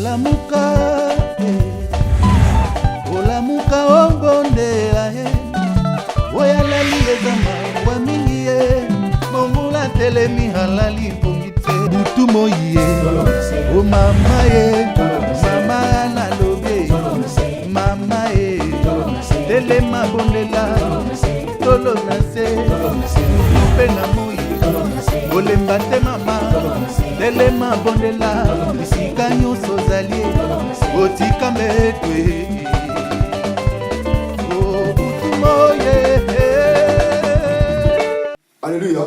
olamuka olamuka obondela oya lali ezama wa mingi mongula telemi halali pongite butu moye o mama mama na lobe mama telema bondela tolo na se pe na moyi olemba te mama telema bondela bisika nyonso zalie otika mbetwe Alléluia.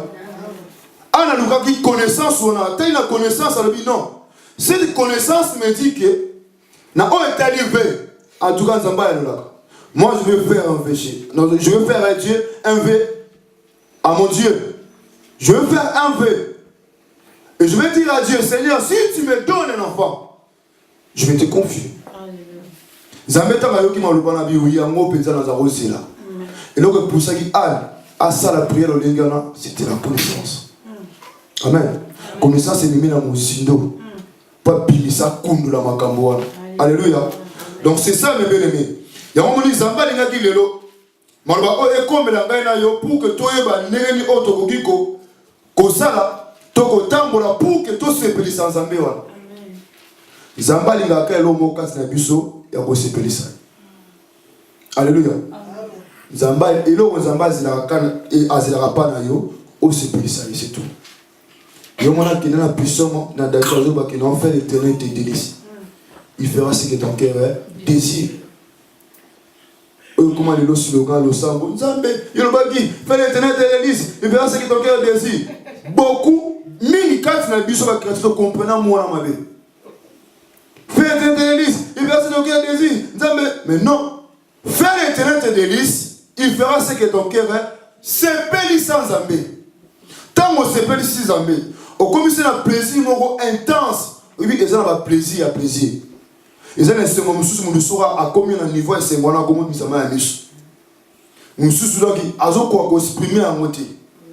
Anna nous qui connaissance on a atteint la connaissance à l'objet non. Cette connaissance me dit que na on est arrivé en tout cas Zamba est là. Moi je vais faire un péché. Non, je vais faire à Dieu un vœu à mon Dieu. Je vais faire un vœu. Et je vais dire à Dieu, Seigneur, si tu me donnes un enfant, je vais te confier. Zambeta qui m'a loupé na biou ya ngo penza na zarosi là. Et donc pour ça qui a ça la prière au lingana, c'était la connaissance. Amen. Connaissance c'est mimi na musindo. Pas bilisa kundu la makambo. Alléluia. Donc c'est ça mes bien-aimés. Ya ngomoni zamba linga ki lelo. Maloba o ekomela ngai na yo pour que toyeba ndenge ni otokoki ko sala toko tambola pour que to sepelisa nzambe wana. Zamba linga ka elo mokasi na biso ya ko sepelisa. Alléluia. Zamba elo zamba azilaka pa na yo o sepelisa c'est tout. Yo mona qui na puissance na dajozo ba qui n'en fait l'Éternel tes délices. Il fera ce que ton cœur désire. Comment le slogan, le sambo, Nzambe, Yolobaki, fais l'Éternel tes délices, il fera ce que ton cœur désire. Beaucoup, mini quatre na biso ba création comprenant moi na mabe. Fais l'Éternel tes délices, il fera ce que ton cœur désire. Nzambe, mais non. Fais l'Éternel tes délices, il fera ce que ton cœur s'épelle sans Nzambe. Tant qu'on s'épelle sans Nzambe, au comme c'est un plaisir intense, oui, ils ont un plaisir à plaisir. Ils ont un moment où nous saurons à combien de niveau c'est moi comment nous sommes à l'issue. Nous sommes qui avons quoi exprimer à monter.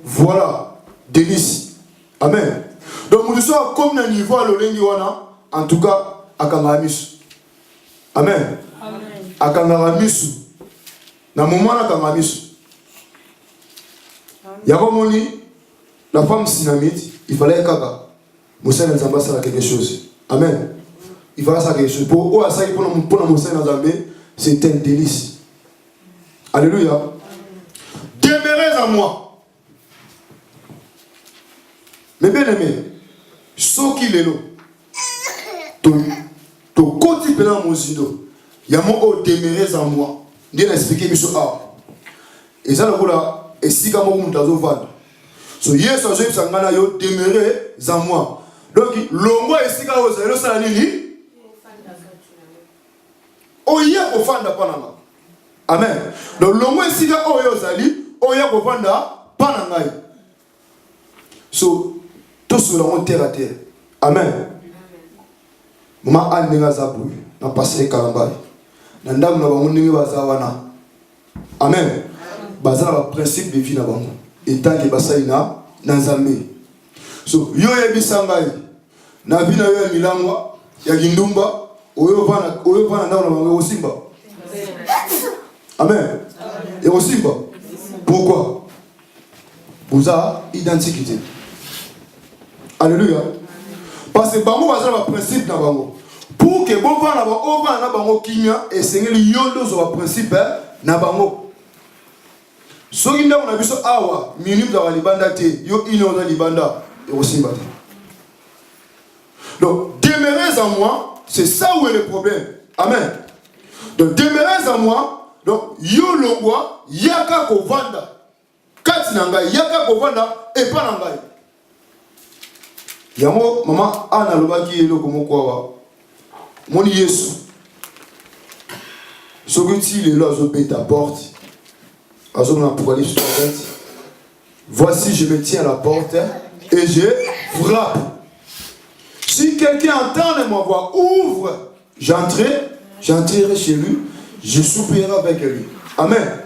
Voilà, délice. Amen. Donc nous sommes à combien de niveau à l'Olengiwana, en tout cas à Kangamisu. Amen. À Kangamisu. Dans le moment à Kangamisu. Yabamoni, la femme synamite, il fallait kaka. Moussa Nzamba ça quelque chose. Amen. Il fallait ça quelque chose. Pour ça pour Moussa Nzamba, c'est un délice. Alléluia. Demeurez en moi. Mais bien aimé, ce qu'il est là, tu continues dans mon zindo. Il y a mon demeurez en moi. Dieu a expliqué mis sur A. Et ça le là, et si comme on t'a ouvert. So yes, je vais s'engagner yo demeurer en moi. Donc l'homme est ici quand vous allez ça nini. Oya kofanda pananga. Amen. Donc l'homme est ici quand oya zali, oya kofanda pananga. So tout sur la terre à terre. Amen. Mama anenga zabu na passer kalamba. Na ndamu na bango ndenge bazawana. Amen. Bazana ba principe de vie na bango. Et tant que basaina na Nzambe. So yo yebisanga na bina yo milangwa ya gindumba oyo vana na bango osimba. Amen. Et osimba. Pourquoi? Vous avez identité. Alléluia. Parce que bango bazana ba principe na bango. Pour que bon vana ba ova na bango kimia et sengeli yondo zo ba principe na bango. Soki nda on a biso awa minimum za libanda te yo ino za libanda et aussi bata. Donc demeurez en moi, c'est ça où est le problème. Amen. Donc demeurez en moi, donc yo longwa yaka ko vanda. Kati na ngai yaka ko vanda et pas na ngai. Yango mama ana lobaki eloko moko wa. Moni Yesu. Soki ti le lozo beta porte. Apocalypse 30. Voici, je me tiens à la porte et je frappe. Si quelqu'un entend ma voix, ouvre, j'entrerai chez lui, je soupirerai avec lui. Amen.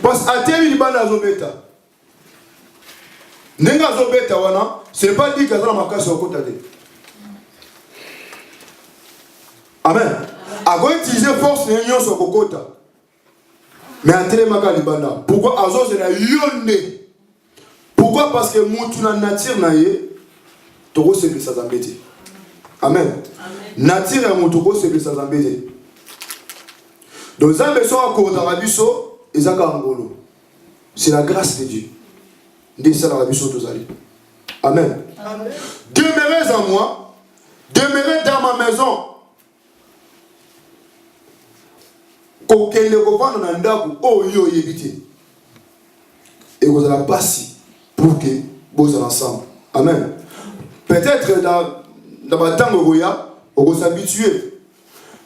Parce que à terre, il va dans Zobeta. Nenga Zobeta, ce n'est pas dit que dans ma casse au côté. Amen. Ago utiliser force na union sur kokota. Mais entrer maka libanda. Pourquoi azo c'est la yonde? Pourquoi? Parce que mutu na nature na ye toko se que ça zambete. Amen. Nature ya mutu ko se que ça zambete. Donc zambe so akoda rabiso ezaka ngolo. C'est la grâce de Dieu. Ndé ça la rabiso tozali. Amen. Amen. Demeurez en moi, demeurez dans ma maison. Kokele kovana na ndaku oyo yebite. Et vous allez passer pour que vous soyez ensemble. Amen. Peut-être dans ma temps on va s'habituer.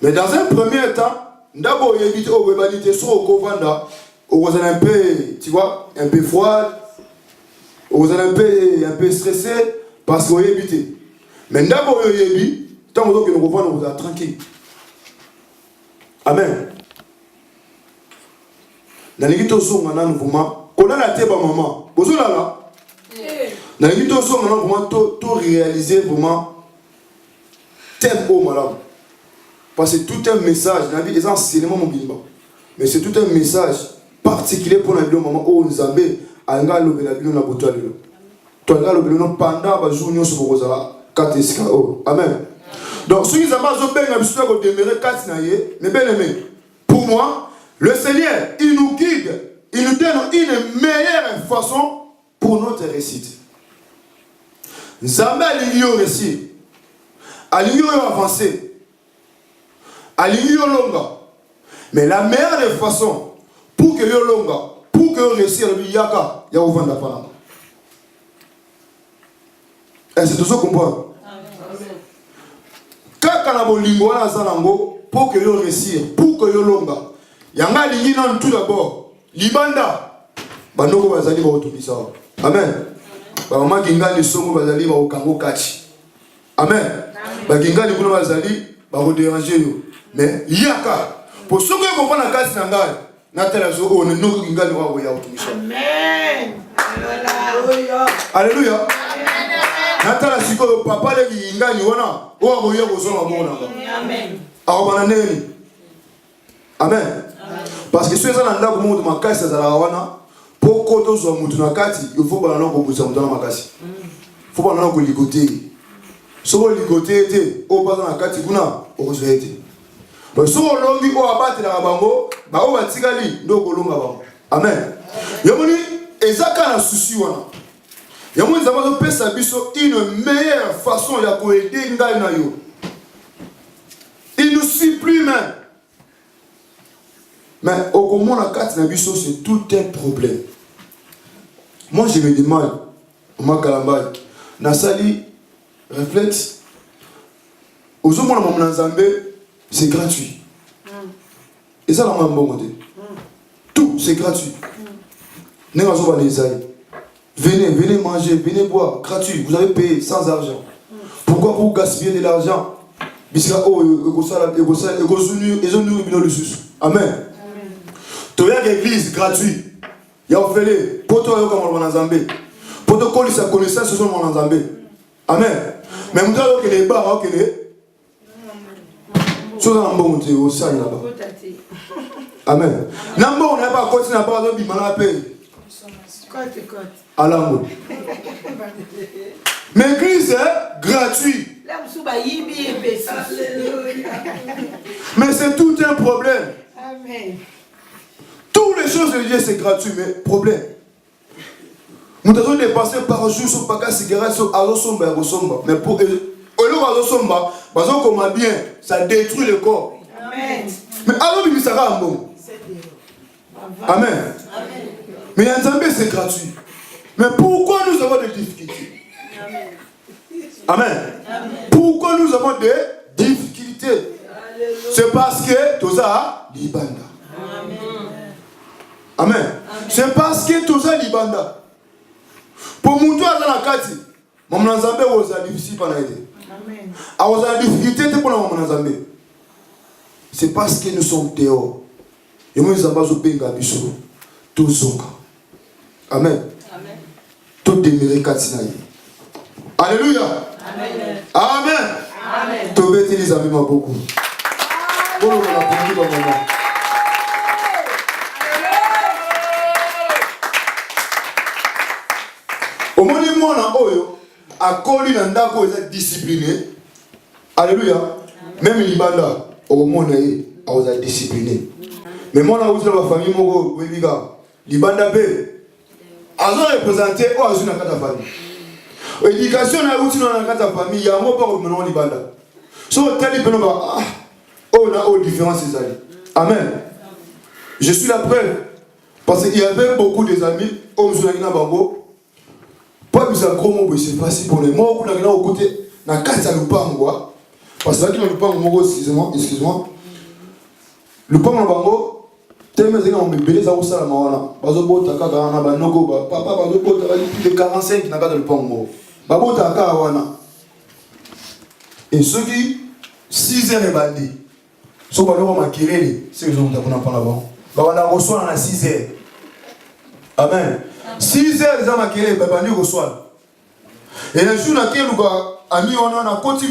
Mais dans un premier temps, d'abord yebite au webanite sur kovanda, on va un peu, tu vois, un peu froid. Vous allez un peu stressé parce que vous habitez. Mais d'abord, vous habitez, tant que nous vous êtes tranquille. Amen. Dans les guitos, on a un mouvement. On a la tête à maman. Vous êtes là? Dans les guitos, on a un mouvement. Tout réaliser vraiment. Tempo, madame. Parce que tout un message. C'est enseignement mon bimba. Mais c'est tout un message particulier pour la vie de maman. Oh, nous avons. Anga lobela bino na boto lelo. To anga lobela pendant ba jour nyonso bokozala kateska o. Amen. Donc ceux qui amazo benga biso ko demeurer kati na ye, mais bien aimé. Pour moi, le Seigneur, il nous guide, il nous donne une meilleure façon pour notre réussite. Nzambe alingi yo réussir. Alingi yo avancer. Alingi yo longa. Mais la meilleure façon pour que yo longa pour que vous réussissiez le yaka, il y a ouvert la parole. Et c'est tout ça qu'on comprend. Quand on a lingo na zanango pour que vous réussissiez, pour que vous longa, il y a un ligne dans tout d'abord. Libanda, banoko bazali ba otubisa. Amen. Ba mama kinga ni songo bazali ba okango kachi. Amen. Ba kinga ni kuna bazali ba ko déranger yo. Mais yaka pour ceux qui comprennent la kachi na ngai. Amen. Alléluia. Natala siko papa le ngani wana o aboya ko soma mona. Amen. Amen. Parce que ceux qui sont dans le monde makasi za la wana poko to zo mutu na kati il faut bana ko busa mutu na makasi. Faut bana ko ligoter. So ligoter te o bana na kati kuna o ko zoete. Donc si on longi o abate na bango ba o batikali ndo kolonga bango. Amen. Yomoni ezaka na souci wana. Yomoni zamazo pesa biso une meilleure façon ya ko aider ngai na yo. Il nous supplie même. Mais au comment la carte na biso c'est tout un problème. Moi je me demande ma kalambay na sali réflexe. Ozomona mama nzambe c'est gratuit. Et ça, la maman tout, c'est gratuit. Venez manger, venez boire, gratuit. Vous avez payé sans argent. Pourquoi vous gaspillez de l'argent? Amen. Tu as l'église gratuit. Il y a fait pour toi, pour te coller sa connaissance, ce sont mon Zambé. Amen. Mais vous avez que les bars, ok. Amen. Nambo on n'a pas continué à parler de bimana paye. Alambo. Mais l'église est gratuite. Mais c'est tout un problème. Amen. Toutes les choses de Dieu c'est gratuit, mais problème. Nous devons dépasser par jour sur pas cigarette sur alosomba alosomba. Mais pour bien, ça détruit le corps. Amen. Mais alors, il sera bon. Amen. Mais en Zambie, c'est gratuit. Mais pourquoi nous avons des difficultés? Amen. Pourquoi nous avons des difficultés? C'est parce que tout ça, libanda. Amen. C'est parce que tout ça, libanda. Pour mon toit dans la carte, mon Zambie was difficile pour l'aider. I was a difficulté pour la Zambie. C'est parce que nous sommes dehors. Et moi, nous avons besoin de tout zonga. Amen. Tout demeurer Katsinaï. Alléluia. Amen. Amen. Tout bêtise les amis beaucoup. Au moins, moi, à Koli, Nandako est discipliné. Alléluia. Même Libanda, au monde, est discipliné. Mais moi, dans la famille, Libanda B, a représenté ou a dans la famille. L'éducation dans la famille, il y a un mot pour le Libanda. So, tel on a une différence. Amen. Je suis la preuve. Parce qu'il y avait beaucoup des amis, pas besoin de gros mots, c'est facile pour les mots. On a au côté, dans la case à l'oupango. Parce que là, l'oupango, excuse-moi. L'oupango, tellement de gens ont belé ça au salama. Bazobo, Taka, Nogo, papa, Bazobo, plus de 45 n'a pas de l'oupango. Babo, Taka, Wana. Et ceux qui, 6 heures et bandit, sont pas là, c'est les gens qui ont parlé avant. Baba, on reçoit à 6 heures. Amen. 6 heures, les gens qui ont bandit reçoivent. Et le jour où on a mis en côté,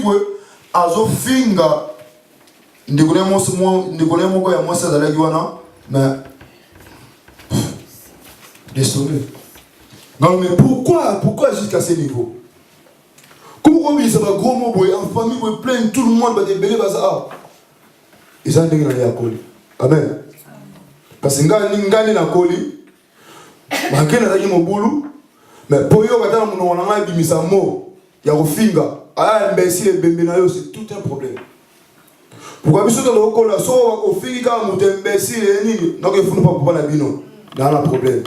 azo finga ndikule moko ya mwasa zalaki wana mais désolé. Non mais pourquoi jusqu'à ce niveau? Comment ça va gros mot en famille plein tout le monde va débélé baza. Ils ont dit qu'il y a Koli. Amen. Parce que ngani na Koli bakena zaki mobulu mais pour yo batala muno wana bimisa mo ya kofinga. Ah, imbécile, c'est tout un problème. Pourquoi vous êtes dans le haut là, soit au fil quand vous êtes imbécile, donc il faut ne pas pouvoir la bino. Dans le problème.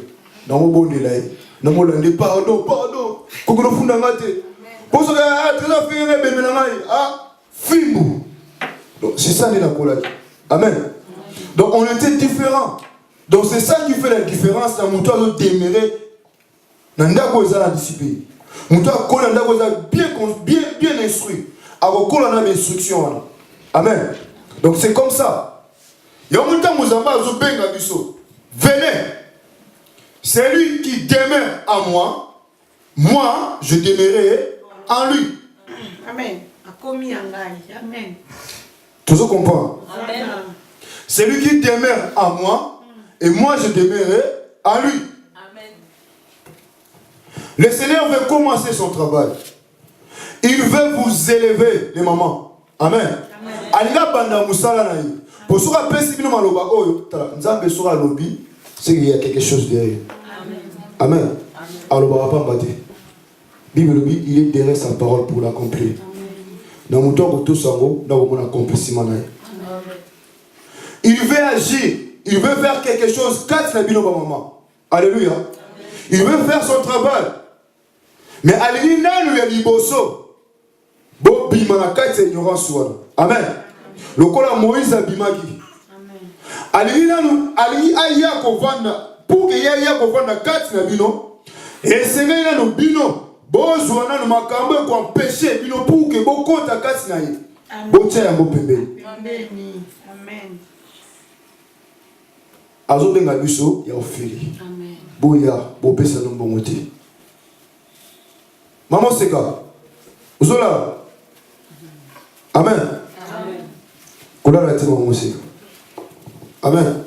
Dans mon bon délai. Dans mon lundi, pardon. Quand vous fondez ngate. Pour ce que tu as fait, bébé nangai, ah, fimbu. Donc c'est ça la collage. Amen. Donc on était différents. Donc c'est ça qui fait la différence dans mon toit de démérer. Nanda ko ezala discipline. Moutou a collé bien instruit. Avec collé dans l'instruction. Amen. Donc c'est comme ça. Il y a un temps où venez. C'est lui qui demeure en moi. Moi, je demeurerai en lui. Amen. Amen. Tout ça comprend. Amen. C'est lui qui demeure en moi. Et moi, je demeurerai en lui. Le Seigneur veut commencer son travail. Il veut vous élever, les mamans. Amen. Aliga banda musala na yi. Pour ceux qui appellent bino maloba oyo, nzambe sera lobby, c'est qu'il y a quelque chose derrière. Amen. Aloba va pas battre. Bible lobby, il est derrière sa parole pour l'accomplir. Dans mon temps tout sango, dans mon accomplissement na yi. Il veut agir, il veut faire quelque chose. Quatre na bino maman. Alléluia. Il veut faire son travail. Mais alina lui a dit bosso. Bo bima na kati ignorance wana. Amen. Lokola Moïse a bimaki. Amen. Alina nu ali aya ko vanda pour que ya ko vanda kati na bino. Et senga ina no bino bozo na no makambo ko empêcher bino pour que bokota kati na ye. Botia yango pembeni. Amen. Amen. Azo benga biso ya ofili. Amen. Boya bopesa no mbongote. Maman Seka. Uzola. Amen. Amen. Kola la temo Maman Seka. Amen. Amen.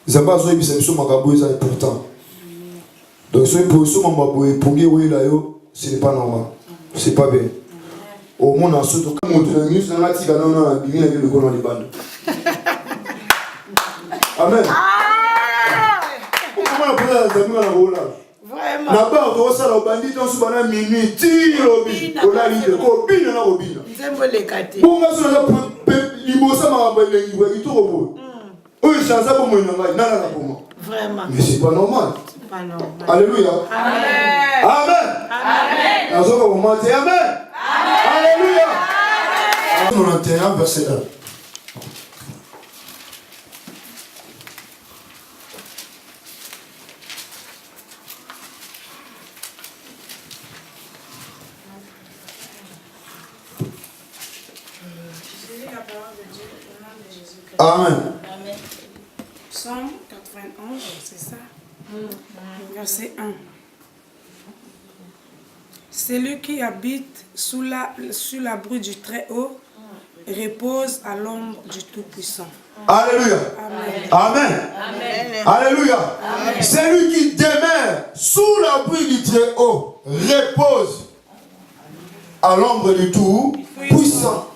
Zamba zo ebisa biso makambo eza important. Donc so pour makambo epongi wela yo, ce n'est pas normal. C'est pas bien. Au moins en surtout comme on te dit na tika na bimina le ko na libanda. Amen. Comment on peut la zamina na rola? Vraiment. Là-bas, on va au bandit, on se bat à minuit, tire au bide, on a l'idée, on bide, on a au bide. Bon, moi, je vais l'immosa m'a appelé, il va y tout. Oui, je suis pour moi, pour moi. Vraiment. Mais c'est pas normal. C'est pas normal. Alléluia. Amen. Amen. Amen. Amen. Alléluia. 91, verset 1. Amen. Psaume 91, c'est ça? Verset 1. Celui qui habite sous l'abri du Très-Haut repose à l'ombre du Tout-Puissant. Alléluia. Amen. Amen. Alléluia. Celui qui demeure sous l'abri du Très-Haut repose à l'ombre du Tout-Puissant.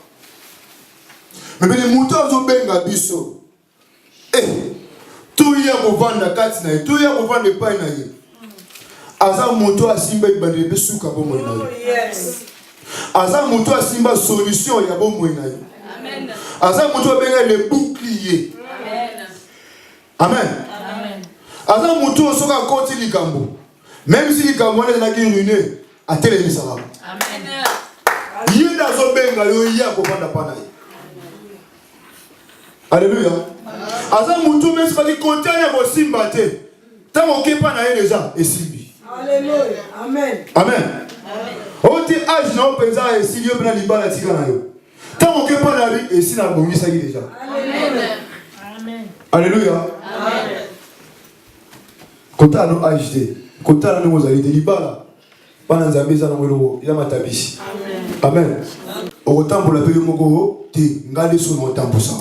Mais les moutons ont bien gabisso. Tout y a pour vendre katina, tout y a pour vendre pain na ye. Aza moto asimba ibande besuka bo moina. Yes. Aza moto asimba solution ya bo moina. Amen. Aza moto benga le bouclier. Amen. Amen. Aza moto soka koti likambo. Même si likambo na ki ruiné, atele ni sala. Amen. Yenda zo benga yo ya ko vanda pana ye. Alléluia. Aza mutu même si pas dit contient vos simbate. Tant qu'on kepa na ye déjà et simbi. Alléluia. Amen. Amen. On dit âge non pensa et si Dieu prend libala tika na yo. Tant qu'on kepa na vie et si na bomi ça déjà. Amen. Alléluia. Amen. Kota no âge de. Kota no mozali de libala. Pana nzambe za na mwelo ya matabisi. Amen. Au temps pour la paix moko te ngale so no temps pour ça.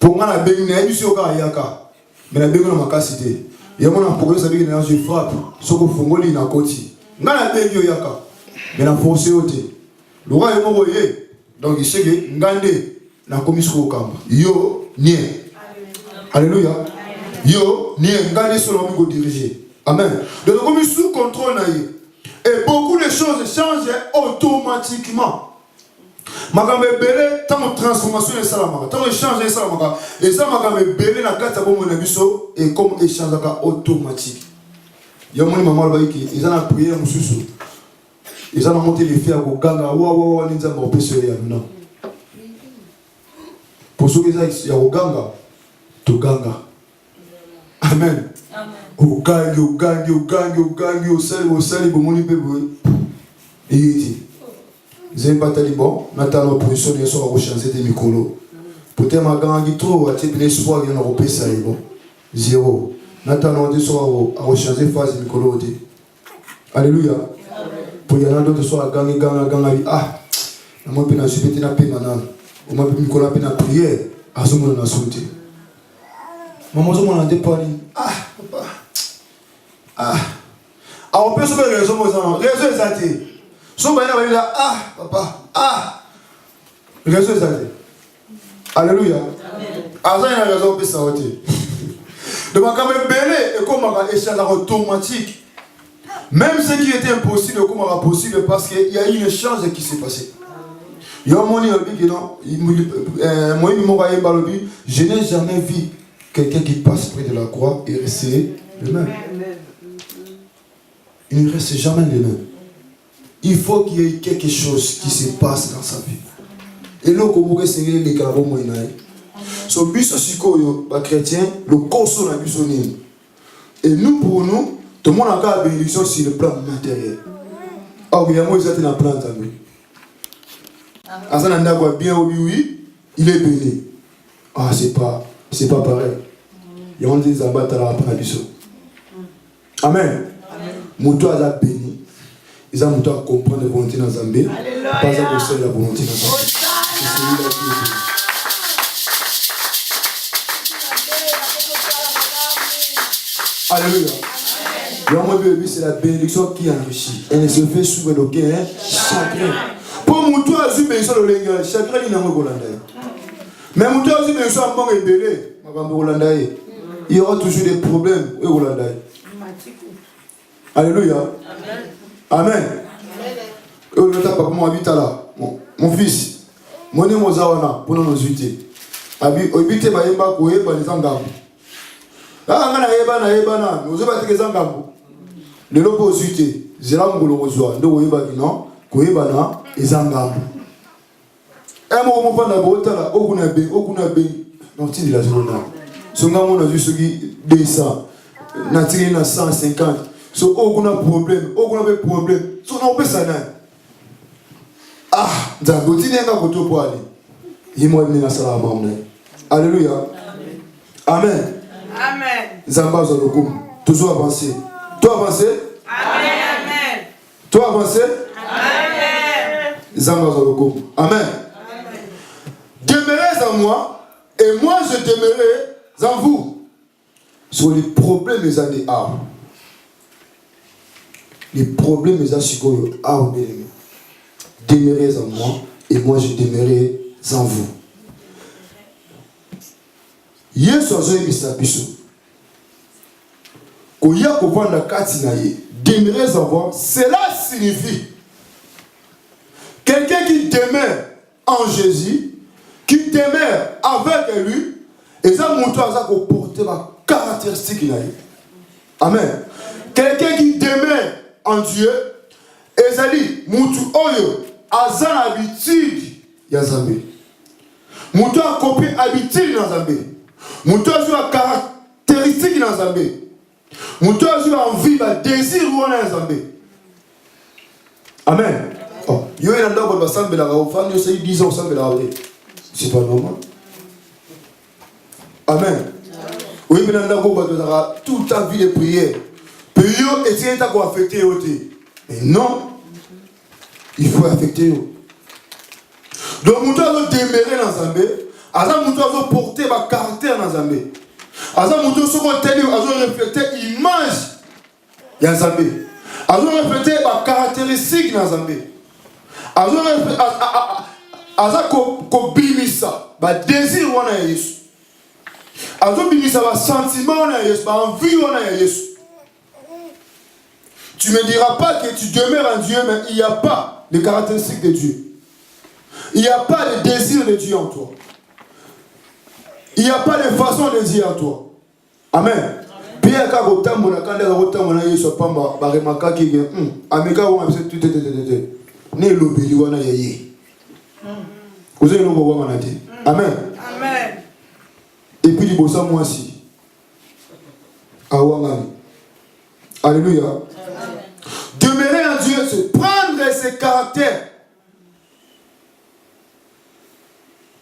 Pour moi, la bénédiction est du soka yaka, mais la bénédiction est makasité. Il y a mon employé ça dit que je frappe, ce que fongoli na koti. Ngana bénédiction yaka, mais la force yote. Le roi est mort donc il sait que ngande na komisko kamba. Yo nie. Alléluia. Yo nie ngande sur l'homme go diriger. Amen. Donc comme sous contrôle na ye. Et beaucoup de choses changent automatiquement. Makambe belé tant transformation et salamaka tant échange et salamaka et ça makambe belé na kata bomo na biso et comme échange automatique. Yamoni maman ba iki ils ont prié mususu ils ont monté les faire ko ganga wa ninza ba peso ya non pour ceux qui ça ya ganga to ganga amen amen o sali bomoni bebo et Zé Patalibon, Nathan position de son rechange de Mikolo. Peut-être ma gangue trop, à type l'espoir, il y en a repé ça, bon. Zéro. Nathan on dit soit à rechange phase Mikolo. Alléluia. Pour y en a d'autres soit à gangue, ah, moi, je suis pété na paix maintenant. On m'a Mikolo pété na prière, à ce moment-là, sauté. Maman, je m'en ai dépanné. Ah, papa. Ah. Alors, on peut se faire raison, raison exacte. So va là, ah, papa, ah. Raison exacte. Alléluia. Aza il a raison pour ça. Donc, quand même, belé, et comme on va échanger automatique. Même ce qui était impossible, comme on va possible, parce qu'il y a eu une échange qui s'est passé. Il y a un moment qui non, je n'ai jamais vu quelqu'un qui passe près de la croix et rester le même. Il ne reste jamais le même. Il faut qu'il y ait quelque chose qui se passe dans sa vie. Et là, comme vous savez, les carabos moyenâges. So biso sikoyo, les chrétiens, le corso na biso ni. Et nous, pour nous, tout le monde a une bénédiction sur le plan matériel. Ah oui, moi, j'étais dans le plan de Azananda voit bien oui, il est béni. Ah, c'est pas pareil. Il y a des abattre à la biso. Amen. Moutou a béni. Ils ont à comprendre la volonté dans Zambé. Pas à connaître la volonté dans Zambé. C'est celui-là qui est béni. Alléluia. L'homme bébé, c'est la bénédiction qui enrichit. Elle ne se fait souffrir d'aucun chagrin. Pour Moutou a eu bénédiction de l'Église, chagrin il n'a pas de mais Moutou a eu bénédiction de bon et belé. Il y aura toujours des problèmes. Alléluia. Amen. Mon fils, mon nom est Zawana pour nous uiter. Habite Bayemba Koé par les Angam. Là, on a Ebana, nous avons été Angam. Le lobo uiter, Zélambo Rosoa, nous Ebana, Koébana et Zangam. Un moment pendant la bota, Okunabe, non, tu dis la journée. Son gamin a juste 200, Nathalie a 150. So, on a problème, so, on peut ça. Ah, Zango, tu n'es pas pour aller. Il m'a dit alléluia. Amen. Amen. Zamba Zalokum. Toujours avancer. Toi avancer. Amen. Toi avancer. Amen. Amen. Demeurez en moi, et moi je demeurerai en vous. Sur les problèmes des années A. Les problèmes des années A. Demeurez en moi, et moi je demeurerai en vous. Yesu azoyebisa biso. Koya kovanda kati na ye. Demeurez en moi, cela signifie quelqu'un qui demeure en Jésus, qui demeure avec lui, et ça montre à ça qu'on porte ma caractéristique. Amen. Quelqu'un qui demeure en Dieu, et ça dit, Moutou Oyo, a zan habitude, Yazambe. Moutou a copié habitude dans Zambé. Moutou a joué caractéristique dans Zambé. Moutou a joué envie, désir ou en Zambé. Amen. Oh, il y a un endroit où on va la femme, il y a 10 ans, c'est pas normal. Amen. Oui, mais dans le toute ta vie de prière. Puis yo essayer de affecter. Mais non, il faut affecter. Donc, nous devons demeurer dans Zambé. Nous devons porter ma caractère dans Zambé. Nous devons refléter l'image de Zambé. Nous devons refléter ma caractéristique dans Zambé. Nous devons refléter ma désir de Jésus. Tu ne me diras pas que tu demeures en Dieu, mais il n'y a pas de caractéristiques de Dieu. Il n'y a pas de désir de Dieu en toi. Il n'y a pas de façon de dire en toi. Amen. Pierre, quand vous avez Amen. Amen. Et puis, il bosse moi aussi. Alléluia. Demeurer en Dieu, c'est prendre ses caractères.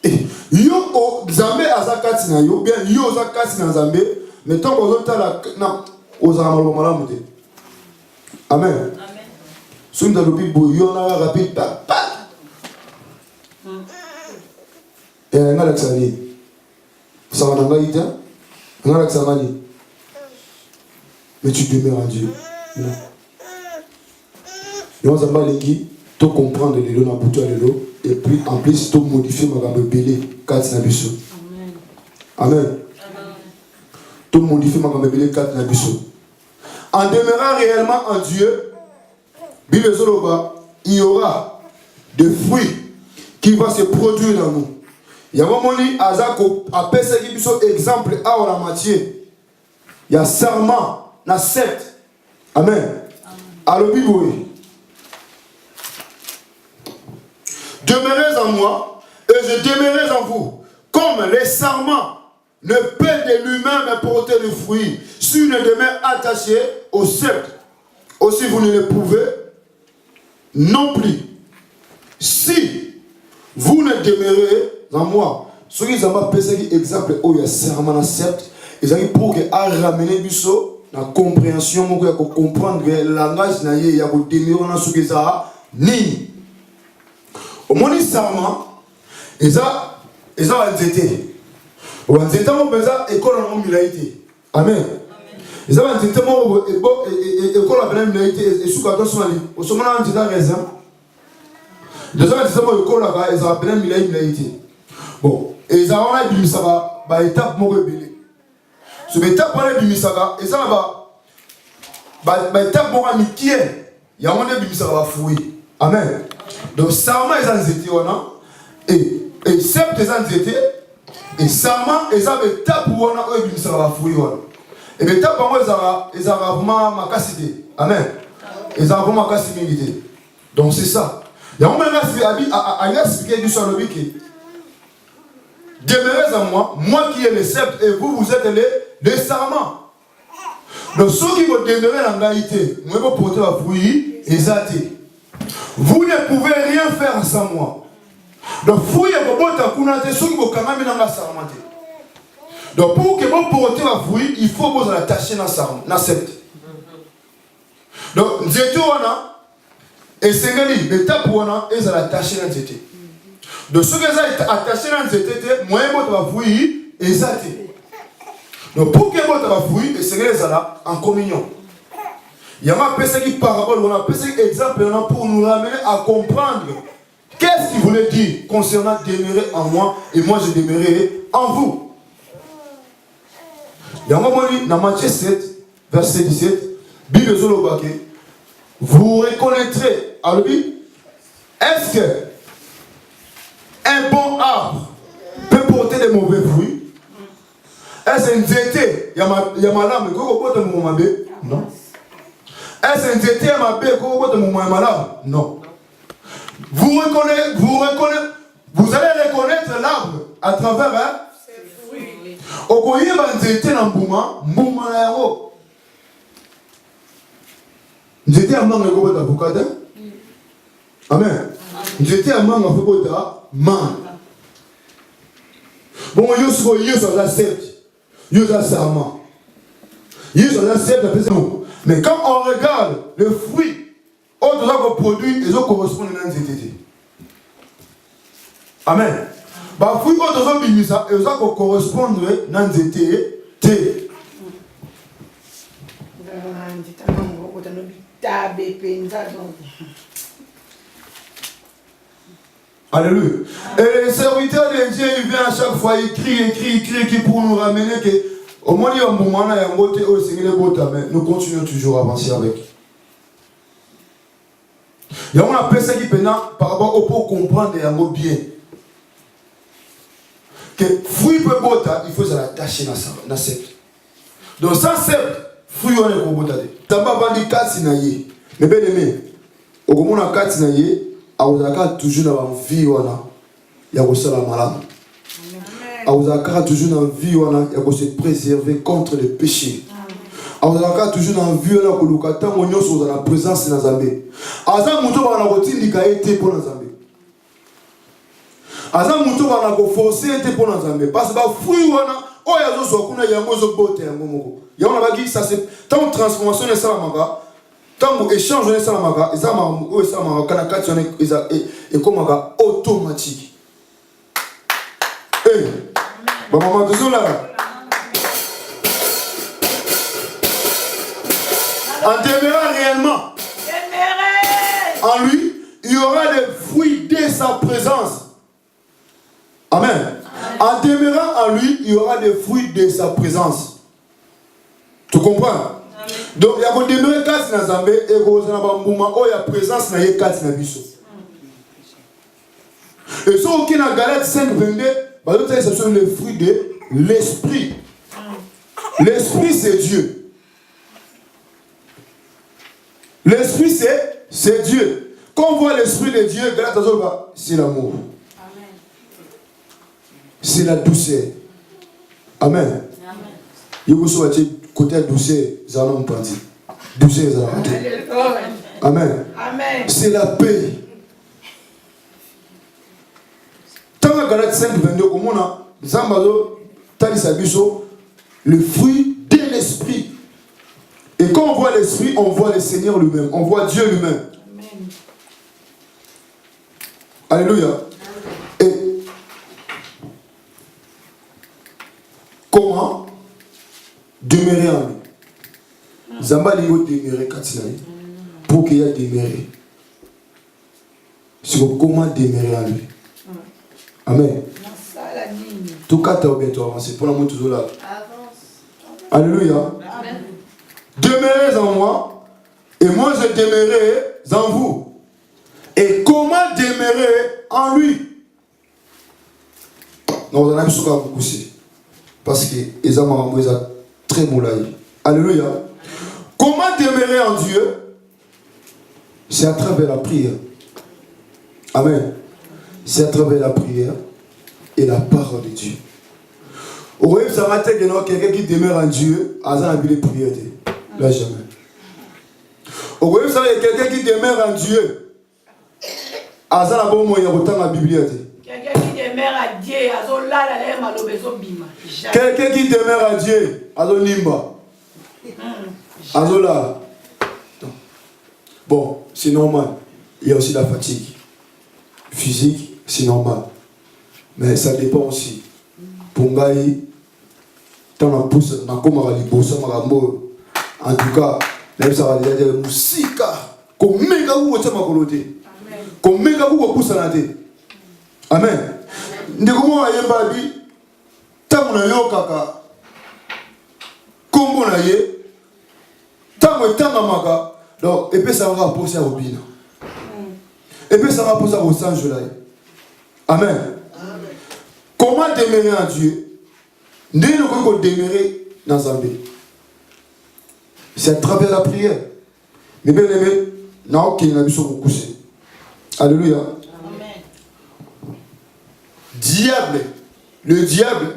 Et yo o Zambé azakati na yo, bien yo azakati na Zambé, mais tant qu'on entend la na ozamalo malamude. Amen. Amen. Soum da lobi bo yo na rapide pa. Et ngala tsali. Ça va dans l'idée. Ngala tsali. Mais tu demeures en Dieu. Non. Nous avons les tout comprendre les lots, et puis en plus, tout modifier ma gamme belé, quatre nabiso. Amen. Tout modifier ma gamme belé, quatre nabiso. En demeurant réellement en Dieu, il y aura des fruits qui vont se produire dans nous. Il y a un moment où Azako appelle ce qui est exemple à la matière. Il y a serment, il y a secte. Amen. Alors, Bible. Demeurez en moi et je demeurerai en vous. Comme les sarments ne peut de lui-même porter de fruits s'il ne demeure attaché au sceptre. Aussi vous ne le pouvez non plus. Si vous ne demeurez en moi, ce qui est un exemple où il y a serment dans sceptre, c'est pour ramener biso la compréhension, pour comprendre le langage, il y a pour demeurer dans ce qui est ni. Au moins, les serments, ils ont été. Ils ont été école en humilité. Amen. Ils ont été école en humilité. Et sous quand on s'en lit, au sommet, on dit raison. Ils ont été école en humilité. Bon, et ils ont été école en étape pour rebelle. Sur l'étape pour rebelle, ils ont été étape pour amitié. Il y a un moment où ils ont fouillé. Amen. Donc, Sarma est en zété, et Sept est en zété, et Sarma est en étape où on a eu une fouille. Et l'étape où ils ont vraiment ma capacité. Amen. Ils ont vraiment ma capacité. Donc, c'est ça. Il y a un moment où il a expliqué du sur le wiki. Demeurez en moi, moi qui ai les sept, et vous, vous êtes les sarments. Donc, ceux qui vont demeurer en réalité, moi, je vais porter la fouille, et ça, vous ne pouvez rien faire sans moi. Donc, fouille et bobote ceux qui vont quand même dans la sarmante. Donc, pour que vous portez la fouille, il faut vous attacher dans la septe. Donc, Et c'est l'étape où on a attaché dans cette. Donc ceux qui sont attachés dans cette, moi je vais vous et ça. Donc pour que vous avez et c'est en communion. Il y a ma personne qui parabole, on a personne exemple pour nous ramener à comprendre qu'est-ce qu'il voulait dire concernant demeurer en moi et moi je demeurerai en vous. Il y a un moment dans Matthieu 7, verset 17, Bible Zolobake, vous reconnaîtrez, alors est-ce que un bon arbre peut porter des mauvais fruits? Est-ce un zété, il y a ma lame, non. Est-ce un zété, non. Vous allez reconnaître l'arbre à travers ses fruits. Okoye banzete na mbuma na yango. Nzete ya manga ko bota bukada. Amen. Nzete ya manga ko bota man. Bon yo accepte. Yo serment. Yo accepte mais quand on regarde le fruit autres gens produit ils correspondent à nzete. Amen. Bah fruit autres gens bimisa ils correspondent à nzete te. Alléluia. Et le serviteur de Dieu, il vient à chaque fois, il crie pour nous ramener que au moins il y a un moment là, nous continuons toujours à avancer avec. Il y a une personne qui peut par rapport au pour comprendre un mot bien. Que fruit peut botter, il faut s'attacher dans cette. Donc sans cette, fruit on est pour botter. Tamba bandi katinaye. Mais bien aimé, au moment où on a katinaye, on toujours dans la vie il y a aussi la malade. On a toujours dans la vie il y a se préserver contre les péchés. On a toujours dans la vie on a dans la présence de Zambé. Azam muto bana kotindika ete pour Zambé. Azam muto bana ko forcer ete pour Zambé parce que ba fruit wana oya zo so kuna yango zo bote yango moko. Ya on a dit ça c'est tant transformation de ça manga. Tant échange de ça manga, ça manga ça manga kana kati et comme automatique. Eh. Ba maman de là. En demeurant réellement en lui, il y aura des fruits de sa présence. Amen. En demeurant en lui, il y aura des fruits de sa présence. Tu comprends? Donc, il y a que demeurer quatre dans Zambé et il y a présence dans les quatre dans Bisso. Et ce qui est dans Galate 5:22, ce sont les fruits de l'esprit. L'esprit, c'est Dieu. L'esprit, c'est Dieu. Quand on voit l'esprit de Dieu, c'est l'amour. C'est la douceur. Amen. Il y a côté douceur, ça n'a pas dit. Douceur, ça n'a pas dit. Amen. C'est la paix. Tant que Galate 5:22, comme on a, le fruit de l'esprit. Et quand on voit l'esprit, on voit le Seigneur lui-même, on voit Dieu lui-même. Amen. Alléluia. Et comment demeurer en lui? Zamba liyo demeurer katinai pour qu'il y ait demeurer. Sur comment demeurer en lui. Amen. Tout cas, tu as bientôt avancé. Pour l'amour toujours là. Alléluia. Amen. Demeurez en moi, et moi je demeurerai en vous. Et comment demeurer en lui? Non, on a vu beaucoup aussi. Parce que les hommes sont très moulés. Alléluia. Comment demeurer en Dieu? C'est à travers la prière. Amen. C'est à travers la prière et la parole de Dieu. Au rêve, ça va être quelqu'un qui demeure en Dieu, à la prière. Là, jamais. Au rêve, ça va être quelqu'un qui demeure en Dieu, à la bonne moyen, autant la Bible. Quelqu'un qui demeure à Dieu, quelqu'un qui demeure à Dieu, à l'Onimba. À Zola. Bon, c'est normal. il y a aussi la fatigue. Physique, c'est normal. Mais ça dépend aussi. Pour Ngaï, tant la pousse, en tout cas, là, ça va dire Moussika, comme méga ou au Tamakoloti, comme méga ou au Poussanate. Amen. Ndekumo ayembabi, tamuna yo kaka, kombo na ye, tamu etanga maka, donc, et puis ça va reposer à Robina. Et puis ça va reposer au Saint-Jolaï. Amen. Comment demeurer en Dieu? Nous pouvons demeurer dans Zambie. C'est à travers la prière. Mais bien aimé, non, qu'il n'a pas beaucoup couché. Alléluia. Amen. Diable, le diable,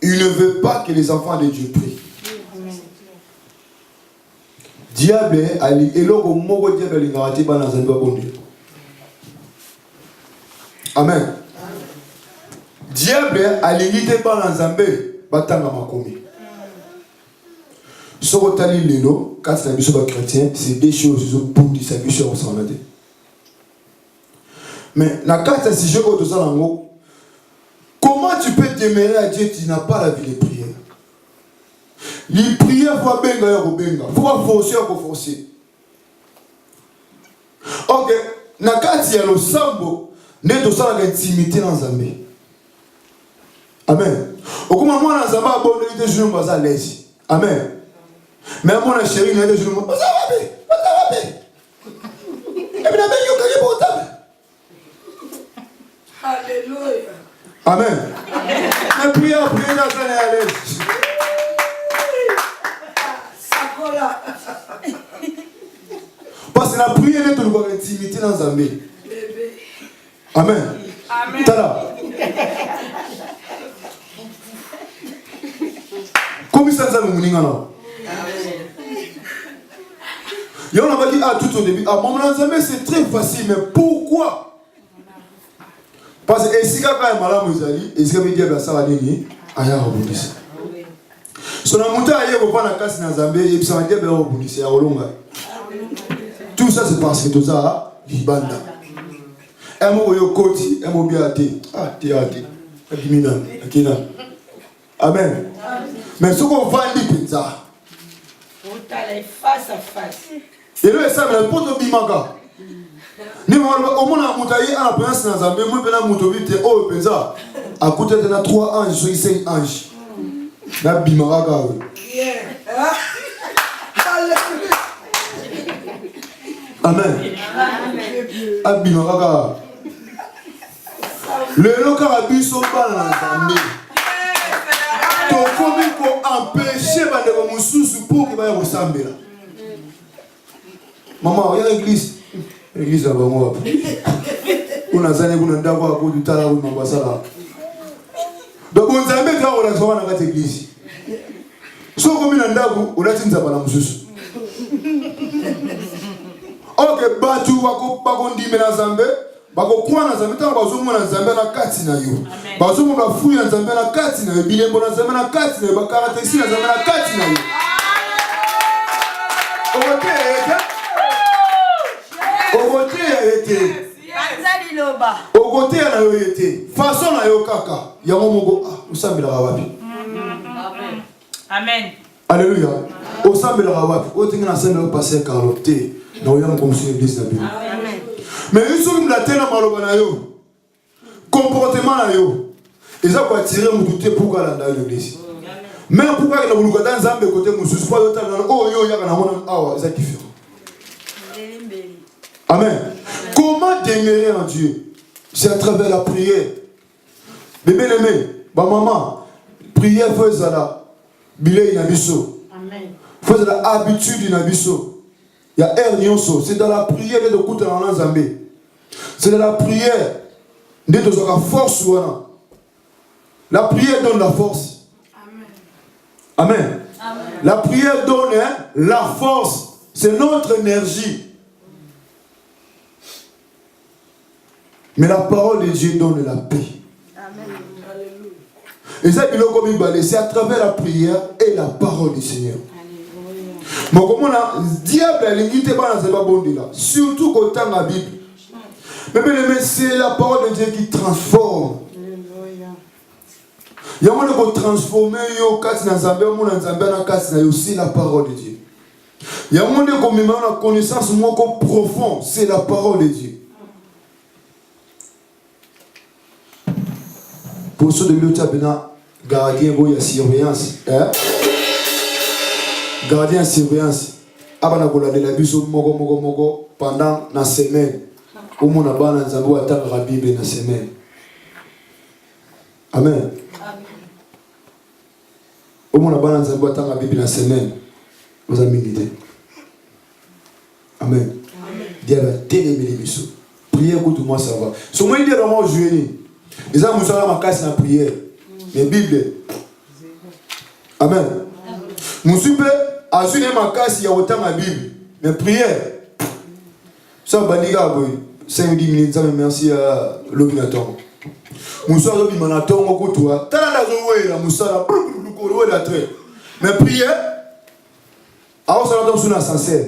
il ne veut pas que les enfants de Dieu prient. Diable, il est là au moment où diable est arrêté par dans un bon Dieu. Amen. Diable, il est limité par dans un bon batanga makomi. Ce que tu as dit, quand tu as dit chrétien, c'est des choses qui sont pour sa vie sur son adé. Mais la carte si je veux comment tu peux demeurer à Dieu tu n'as pas la vie de prière? Les prières faut benga ya benga, faut forcer à forcer. OK, na carte ya lo sambo, ne to sala intimité dans Zambie. Amen. Au comment moi dans Zambie abonné de jour baza l'aise. Amen. Mais mon chéri il a des jours baza wapi? Et bien ben yo kage potable. Alléluia. Amen. Mais prière dans ça à l'aise. Sakola. Parce que la prière est une intimité dans Zambie. Amen. Amen. Tala. Comment ça nous mouninga là? Et on a dit tout au début, c'est très facile, mais pourquoi? Parce que si quelqu'un est malade, et si quelqu'un est malade, il va rebondir. Si on a monté ailleurs, on va pas la casse dans Zambie, et puis ça va dire qu'il va rebondir. Tout ça, c'est parce que tout ça, il bande. Un mot au côté, un mot bien à thé. Ah, thé à thé. Amen. Mais ce qu'on va dire, c'est ça. Vous allez face à face. Et là, ça, mais le poteau bimaka. Ni au moins à montailler à la présence dans Zambie, moi, je vais monter au Penza. À côté de la 3 anges, sur 5 anges. La bimaka. Amen. Abimaka. Le local a bu son bal dans Zambie. Ton commis pour empêcher de Moussous pour qu'il va y ressembler. Maman, il y a l'église. L'église là-bas, moi. On a zané, on a d'abord à cause du talent, on a ça. Donc, on a mis quand on a souvent dans cette église. Si on a mis d'abord, on a dit ça par Moussous. Ok, batu wako ndime na Zambie. Bako kwa na Zambie, tango bazomo na Zambie na kati na yo. Bazomo na fuyi na Zambie na kati na yo. Bilembo na Zambie na kati na yo. Bakarateksi na Zambie na kati na yo. Ogote ya ete. Ogote ya na yo ete. Façon na yo kaka. Yango mogo, usambela wapi. Amen. Alléluia. Usambela wapi. Otinga na sembela passer carotte. Na oyanga comme si l'église na Bible. Mais une chose qui me l'a tenu dans ma comportement là yo, ils ont quoi tirer mon douter pourquoi dans l'église. Mais pourquoi il a voulu que dans Zambie côté Moussous pas d'autant oh yo ya kana mona ah ça différent. Amen. Comment demeurer en Dieu? C'est à travers la prière. Bébé aimé, ba maman, prière faisait la bilé inabiso. Amen. Faisait la habitude inabiso. Il y a Ernionso, c'est dans la prière de Kouta dans Zambie. C'est dans la prière de la force. La prière donne la force. Amen. Amen. Amen. La prière donne la force. C'est notre énergie. Mais la parole de Dieu donne la paix. Amen. Et ça, c'est à travers la prière et la parole du Seigneur. Mais comment le diable est limité par la Bible, surtout quand on a la Bible. Mais bien aimé, c'est la parole de Dieu qui transforme. Il y a un monde qui transforme, c'est la parole de Dieu. Il y a un monde qui a une connaissance profonde, c'est la parole de Dieu. Pour ceux de l'autre, gardien de surveillance. Gardien de surveillance. Abana kola de la biso mogo pendant la semaine. Au monde abana nzambo ataka la Bible na semaine. Amen. Au monde abana nzambo ataka la Bible na semaine. Vous avez milité. Amen. Dia la télé biso. Prière pour tout moi ça va. So moi dire dans mon jeûne. Les hommes sont ma casse na prière. Mais Bible. Amen. Mon super Azune ma casse il y a autant ma Bible. Mais prière. Ça baniga boy. 5-10 minutes ça merci à l'ordinateur. Mon soir le bimanaton au toi. Tala na zoé la musala ko la très. Mais prière. Alors ça dans son ascenseur.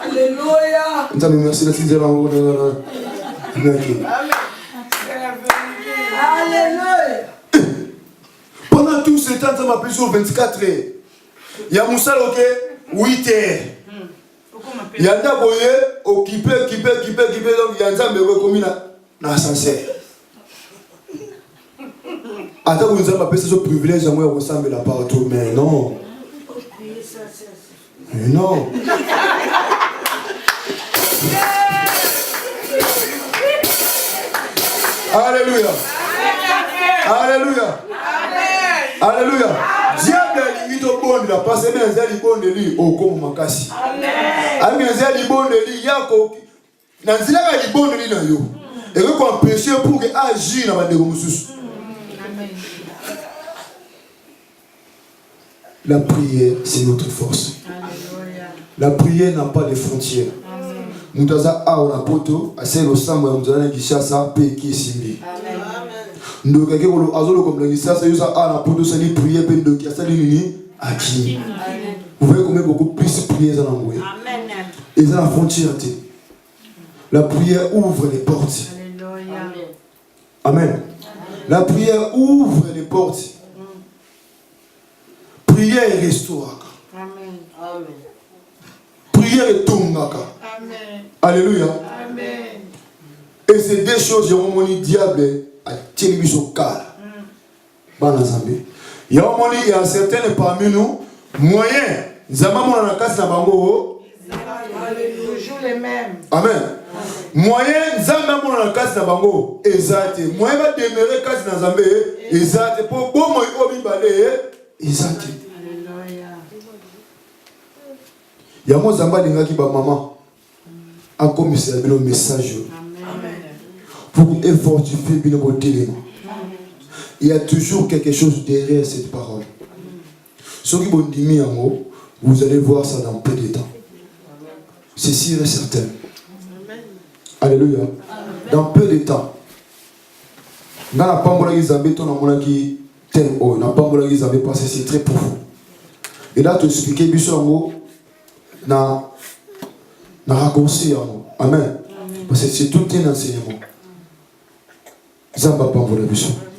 Alléluia. Nous merci la sixième en Alléluia. Pendant tout ce temps, ça m'a pris sur 24 heures. Il y a Moussa ok 8 heures. Il y a d'abord occupé, donc il y a un zambé commis dans l'ascenseur. Attends, vous nous avez appelé ce privilège, à moi, ressemble là partout, mais non. Mais non. Alléluia. Alléluia. Alléluia. Diable a limite au bon de la passe, mais il y a les bons de lui au comme Makasi. Amen. Il y a les bons de lui, Yako. Nanzila a les bons de lui dans yo. Et que qu'on péché pour que agir dans la dégommoussous. La prière, c'est notre force. La prière n'a pas de frontières. Nous avons un poto, à celle au sang, nous avons un guichassa, paix qui est simili. Nous avons un guichassa, nous avons un poto, c'est une prière, nous avons un guichassa, vous voyez combien beaucoup plus prier dans l'angoisse. Et dans la frontière. La prière ouvre les portes. Amen. La prière ouvre les portes. Prière et restaure. Amen. Prière et tongaka. Amen. Alléluia. Amen. Et ces deux choses, j'ai mon diable à Télébis au cal. Il y a certains parmi nous, moyens. Zamamon na kasi na bango. Toujours les mêmes. Amen. Moyen Zamamon na kasi na bango. Exacte. Moyen va demeurer kasi na Zambé. Exacte. Pour bon moyen obi balé. Exacte. Il y a mon Zamba linga qui ba maman. A commissaire le message. Amen. Pour fortifier bien le téléma. Il y a toujours quelque chose derrière cette parole. Ceux qui vont dire vous allez voir ça dans peu de temps. C'est sûr et certain. Alléluia. Dans peu de temps. Dans la pambola qui zambé, ton amour qui t'aime. Oh, dans la pambola qui zambé, parce que c'est très profond. Et là, tu expliques, Bissongo, na raccourci. Amen. Parce que c'est tout un enseignement. Zamba pambola Bissongo.